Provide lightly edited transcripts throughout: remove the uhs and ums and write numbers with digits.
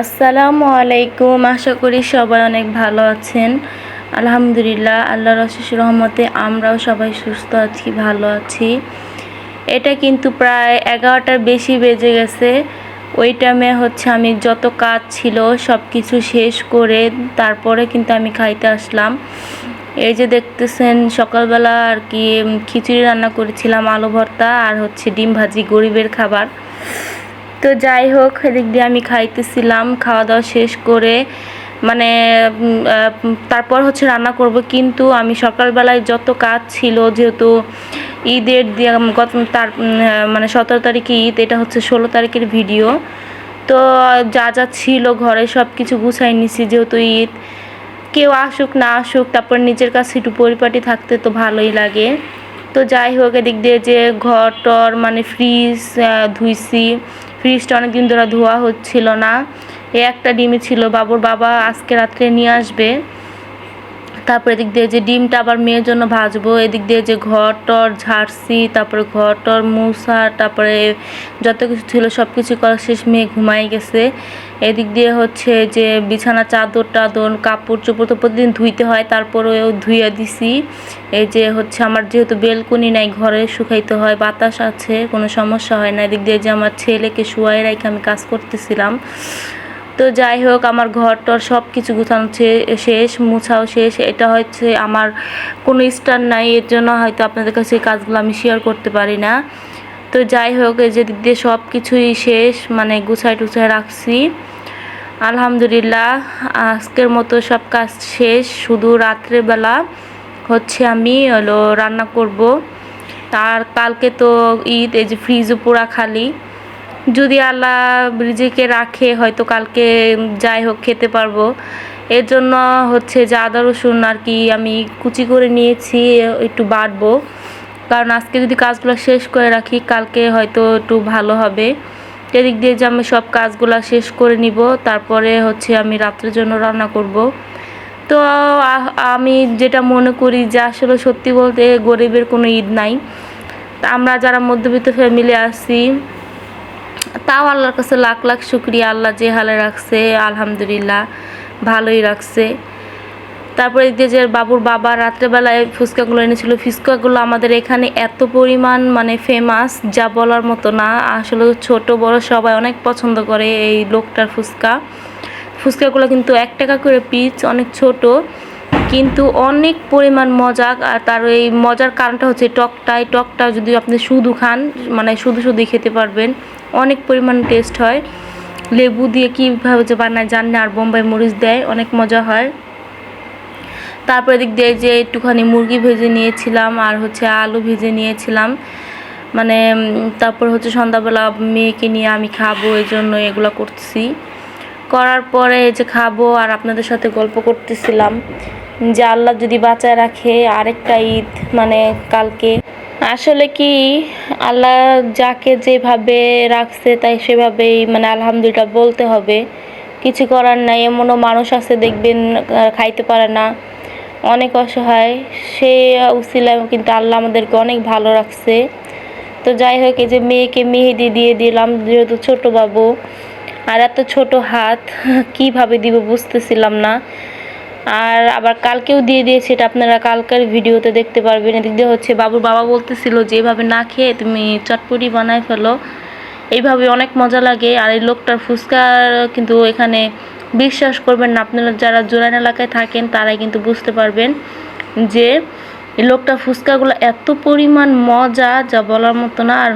আসসালামু আলাইকুম। আশা করি সবাই অনেক ভালো আছেন। আলহামদুলিল্লাহ, আল্লাহর অশেষ রহমতে আমরাও সবাই সুস্থ আছি, ভালো আছি। এটা কিন্তু প্রায় 11টার বেশি বেজে গেছে। ওই টাইমে আমি যত কাজ ছিল সব কিছু শেষ করে তারপরে কিন্তু আমি খাইতে আসলাম। এই যে দেখতেছেন, সকালবেলা খিচুড়ি রান্না করেছিলাম, আলু ভর্তা আর ডিম ভাজি, গরিবের খাবার। তো যাই হোক, এদিক দিয়ে আমি খাইতেছিলাম। খাওয়া দাওয়া শেষ করে তারপর রান্না করব, কিন্তু আমি সকালবেলায় যত কাজ ছিল, যেহেতু ঈদের দিয়ে তার 17 তারিখে ঈদ, এটা 16 তারিখের ভিডিও। তো যা যা ছিল ঘরে সব কিছু গুছাই নিছি, যেহেতু ঈদ, কেউ আসুক না আসুক, তারপর নিজের কাছে একটু পরিপাটি থাকতে তো ভালোই লাগে। তো যাই হোক, এদিক দিয়ে যে ঘর টর ফ্রিজ ধুইছি। ফ্রিজটা অনেকদিন ধরে ধোয়া হচ্ছিল না। একটা ডিমই ছিল, বাবুর বাবা আজকে রাত্রে নিয়ে আসবে। তারপর এদিক দিয়ে যে ডিমটা আবার মেয়ের জন্য ভাজবো। এদিক দিয়ে যে ঘর টর ঝাড়ছি, তারপরে ঘর টর মুছা, তারপরে যত কিছু ছিল সব কিছু করা শেষ, মেয়ে ঘুমাই গেছে। এদিক দিয়ে যে বিছানা চাদর টাদর কাপড় চোপড় তো প্রতিদিন ধুইতে হয়, তারপরেও ধুইয়া দিছি। এই যে আমার যেহেতু বেলকনি নাই, ঘরে শুকাইতে হয়, বাতাস আছে, কোনো সমস্যা হয় না। এদিক দিয়ে যে আমার ছেলেকে শুয়াই রেখে আমি কাজ করতেছিলাম। তো যাই হোক, আমার ঘর টর সব কিছু গুছানো শেষ, মুছাও শেষ। এটা আমার কোনো স্টার নাই, এর জন্য হয়তো আপনাদের কাছে এই কাজগুলো আমি শেয়ার করতে পারি না। তো যাই হোক, এই যে দিক দিয়ে সব কিছুই শেষ, গুছাই টুছাই রাখছি। আলহামদুলিল্লাহ, আজকের মতো সব কাজ শেষ। শুধু রাত্রেবেলা আমি রান্না করব। আর কালকে তো ঈদ, এই যে ফ্রিজও পুরা খালি। যদি আল্লাহ রিজিকে রাখে, হয়তো কালকে যাই হোক খেতে পারবো। এর জন্য যে আদা রসুন আমি কুচি করে নিয়েছি, একটু বাটবো, কারণ আজকে যদি কাজগুলো শেষ করে রাখি, কালকে হয়তো একটু ভালো হবে। এদিক দিয়ে যে আমি সব কাজগুলো শেষ করে নিব, তারপরে আমি রাত্রের জন্য রান্না করব। তো আমি যেটা মনে করি যে আসলে সত্যি বলতে গরিবের কোনো ঈদ নাই। আমরা যারা মধ্যবিত্ত ফ্যামিলি আছি, তাও আল্লাহর কাছে লাখ লাখ শুকরিয়া, আল্লাহ যে হালে রাখছে আলহামদুলিল্লাহ ভালোই রাখছে। তারপরে যে বাবুর বাবা রাত্রেবেলায় ফুচকাগুলো এনেছিল, ফুচকাগুলো আমাদের এখানে এত পরিমাণ ফেমাস, যা বলার মতো না। আসলে ছোট বড় সবাই অনেক পছন্দ করে এই লোকটার ফুচকাগুলো কিন্তু 1 টাকা করে পিস, অনেক ছোট, কিন্তু অনেক পরিমাণ মজা। আর তার এই মজার কারণটা টকটা যদি আপনি শুধু খান, শুধু খেতে পারবেন, অনেক পরিমাণ টেস্ট হয়। লেবু দিয়ে কীভাবে যে বানায় জানি না, আর বোম্বাই মরিচ দেয়, অনেক মজা হয়। তারপর এদিক দিয়ে যে একটুখানি মুরগি ভেজে নিয়েছিলাম, আর আলু ভেজে নিয়েছিলাম। তারপর সন্ধ্যাবেলা মেয়েকে নিয়ে আমি খাবো, এই জন্য এগুলো করছি। করার পরে যে খাবো আর আপনাদের সাথে গল্প করতেছিলাম যে আল্লাহ যদি বাঁচায় রাখে আরেকটা ঈদ, কালকে। আসলে কি, আল্লাহ যাকে যেভাবে রাখছে তাই সেভাবেই আলহামদুলিল্লাহ বলতে হবে, কিছু করার নাই। এমনও মানুষ আছে দেখবেন খাইতে পারে না, অনেক অসহায়, সেই উসিলায় কিন্তু আল্লাহ আমাদেরকে অনেক ভালো রাখছে। তো যাই হোক, এই যে মেয়েকে মেহেদি দিয়ে দিলাম, যেহেতু ছোট বাবু, আর এত ছোট হাত কিভাবে দিব বুঝতেছিলাম না। আর আবার কালকেও দিয়ে দিয়েছে, এটা আপনারা কালকের ভিডিওতে দেখতে পারবেন। এদিক দিয়ে বাবুর বাবা বলতেছিল যে এভাবে না খেয়ে তুমি চটপটি বানায় ফেলো, এইভাবে অনেক মজা লাগে। আর এই লোকটার ফুচকা কিন্তু এখানে বিশ্বাস করবেন না, আপনারা যারা জোরান এলাকায় থাকেন তারাই কিন্তু বুঝতে পারবেন যে এই লোকটা ফুচকাগুলো এত পরিমাণ মজা, যা বলার মতো না। আর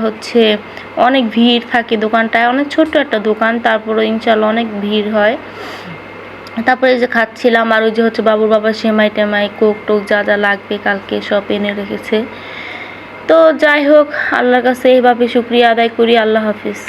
অনেক ভিড় থাকে দোকানটায়, অনেক ছোট্ট একটা দোকান, তারপরে ইনশাল্লাহ অনেক ভিড় হয়। তারপরে এই যে খাচ্ছিলাম, আর ওই যে বাবুর বাবা সেমাই টেমাই কোক টোক যা যা লাগবে কালকে সব এনে রেখেছে। তো যাই হোক, আল্লাহর কাছে এইভাবে শুকরিয়া আদায় করি। আল্লাহ হাফিজ।